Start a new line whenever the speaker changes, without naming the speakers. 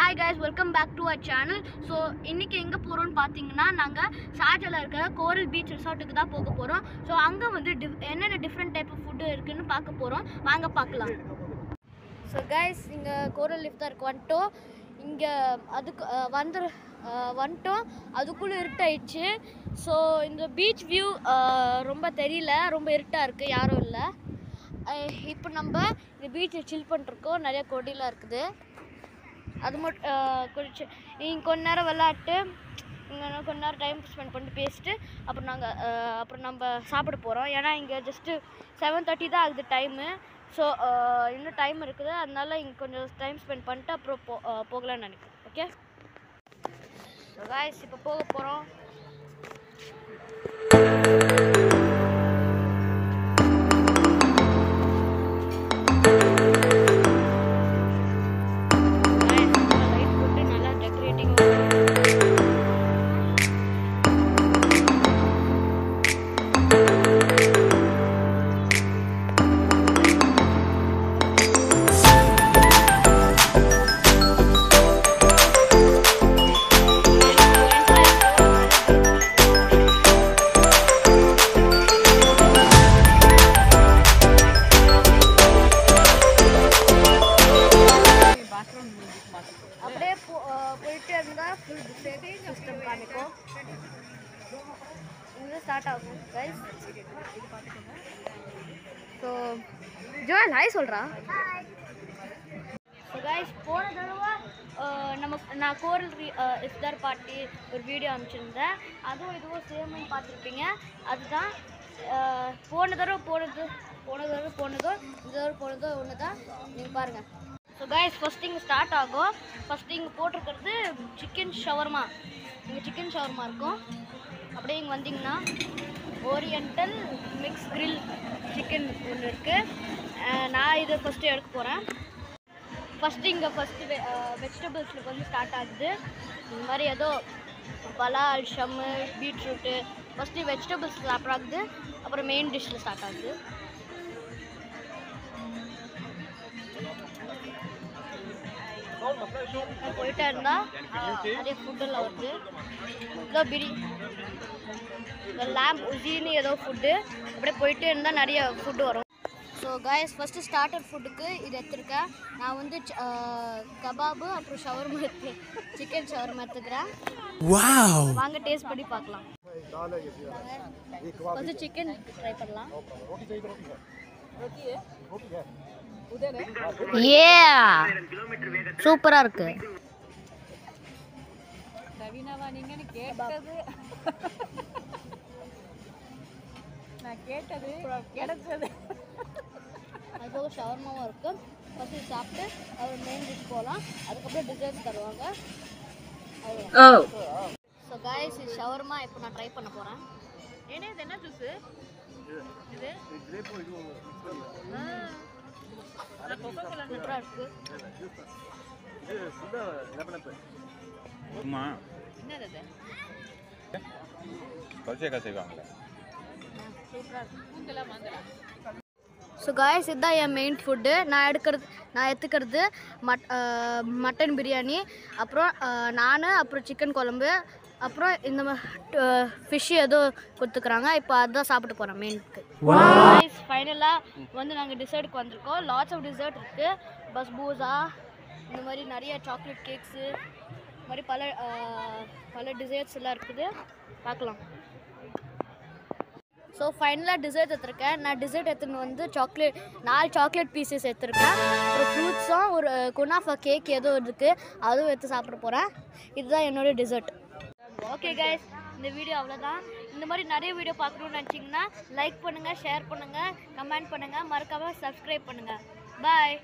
Hi guys, welcome back to our channel. So இன்னைக்கு எங்க போறோம்னு பாத்தீங்கன்னா நாங்க ஷார்ஜால இருக்கிற கோரல் பீச் ரிசார்ட்டுக்கு தான் போக போறோம். So அங்க வந்து என்னென்ன டிஃபரண்ட் டைப் ஆஃப் ஃபுட் இருக்குன்னு பார்க்க போறோம். வாங்க பார்க்கலாம். So guys, இங்க கோரல் லிஃப்ட் தான் இருக்கு. வந்துட்டோம். இங்க அதுக்கு வந்துட்டோம். அதுக்குள்ள இருட்டாயிடுச்சு. ஸோ இந்த பீச் வியூ ரொம்ப தெரியல, ரொம்ப இருட்டா இருக்கு, யாரும் இல்லை. இப்போ நம்ம இந்த பீச்சில் சில் பண்ணிருக்கோம். நிறைய கொடிலாம் இருக்குது. அது மட்டும் கொஞ்ச நேரம் விளையாட்டு, இங்கே கொஞ்ச நேரம் டைம் ஸ்பெண்ட் பண்ணிட்டு பேசிட்டு அப்புறம் நம்ம சாப்பிட போகிறோம். ஏன்னா இங்கே ஜஸ்ட்டு 7:30 தான் ஆகுது டைமு. ஸோ இன்னும் டைம் இருக்குது, அதனால இங்கே கொஞ்சம் டைம் ஸ்பெண்ட் பண்ணிட்டு அப்புறம் போகலான்னு நினைக்கிறேன். ஓகே காய்ஸ், இப்போ போக போகிறோம். அப்படியே போயிட்டு இருந்தால் ஃபுல் சிஸ்டம் காமிக்கும். இங்கே ஸ்டார்ட் ஆகும் கைஸ். ஸோ ஜோயல் ஹாய் சொல்கிறா. ஸோ கைஸ், போன தடவை நான் கோரல் இஃப்தார் பார்ட்டி ஒரு வீடியோ அனுப்பிச்சிருந்தேன். அதுவும் இதுவும் சேம்னு பார்த்துருப்பீங்க. அதுதான் போன தடவை போனதோ இந்த தடவை போனதோ ஒன்று தான். நீங்கள் பாருங்கள். ஸோ கைஸ், ஃபஸ்ட்டு இங்கே ஸ்டார்ட் ஆகும். ஃபஸ்ட்டு இங்கே போட்டிருக்கிறது சிக்கன் ஷவர்மா. இங்கே சிக்கன் ஷவர்மா இருக்கும். அப்படியே இங்கே வந்தீங்கன்னா ஓரியண்டல் மிக்ஸ் கிரில் சிக்கன் ஒன்று இருக்குது. நான் இதை ஃபஸ்ட்டு எடுக்க போகிறேன். இங்கே வெஜிடபிள்ஸுக்கு வந்து ஸ்டார்ட் ஆகுது. இந்த மாதிரி ஏதோ பலால், ஷம்மு, பீட்ரூட்டு ஃபஸ்ட்டு வெஜிடபிள்ஸ் ஸ்டார்ட் ஆகுது. அப்புறம் மெயின் டிஷ்ஷில் ஸ்டார்ட் ஆகுது. போயிட்டே இருந்தால் நிறைய ஃபுட்டெல்லாம் வருது. ஏதோ லேம்ப் உஜின்னு ஏதோ ஃபுட்டு. அப்படியே போயிட்டே இருந்தால் நிறைய ஃபுட்டு வரும். ஸோ காய்ஸ், ஃபஸ்ட்டு ஸ்டார்டர் ஃபுட்டுக்கு இது எடுத்துருக்கேன். நான் வந்து கபாபு அப்புறம் ஷவர்மா சிக்கன் ஷவர்மா எடுத்துக்கிறேன். வாங்க டேஸ்ட் பண்ணி பார்க்கலாம். ஃபஸ்ட்டு சிக்கன் ட்ரை பண்ணலாம். சூப்பரா இருக்கு. அதுபோக ஷவர்மாவும் இருக்கு. ஃபஸ்ட்டு சாப்பிட்டு அப்புறம் மெயின் டிஷ் போகலாம். அதுக்கப்புறம் டிசர்ட்ஸ் தருவாங்க. ஸோ காய்ஸ், இது ஷவர்மா இப்போ நான் ட்ரை பண்ண போகிறேன்.
ஏன்னா இது என்ன ஜூஸு? இது
சூப்பராக இருக்கு.
என்னது?
ஸோ காய்ஸ், இதுதான் என் மெயின் ஃபுட்டு. நான் எடுத்துக்கிறது மட்டன் பிரியாணி, அப்புறம் அப்புறம் சிக்கன் குழம்பு, அப்புறம் இந்த ஃபிஷ் ஏதோ கொடுத்துக்கிறாங்க. இப்போ அதுதான் சாப்பிட்டு போகிறோம் மெயினுக்கு. ஃபைனலாக வந்து நாங்கள் டிசர்ட்டுக்கு வந்திருக்கோம். லாட்ஸ் ஆஃப் டிசர்ட் இருக்குது. பஸ்பூசா, இந்த மாதிரி நிறைய சாக்லேட் கேக்ஸு, இந்த மாதிரி பல டிசர்ட்ஸ் எல்லாம் இருக்குது. பார்க்கலாம். ஸோ ஃபைனலாக டிசர்ட் எடுத்துருக்கேன். நான் டிசர்ட் எடுத்துன்னு வந்து 4 சாக்லேட் பீசஸ் எடுத்துருக்கேன். அப்புறம் ஃப்ரூட்ஸும் ஒரு குனாஃபா கேக் ஏதோ இருக்குது, அதுவும் எடுத்து சாப்பிட போகிறேன். இதுதான் என்னோடய டிசர்ட். ஓகே கைஸ், இந்த வீடியோ அவ்வளோதான். இந்த மாதிரி நிறைய வீடியோ பார்க்கணுன்னு நினச்சிங்கன்னா லைக் பண்ணுங்கள், ஷேர் பண்ணுங்கள், கமெண்ட் பண்ணுங்கள், மறக்காமல் சப்ஸ்கிரைப் பண்ணுங்கள். பாய்.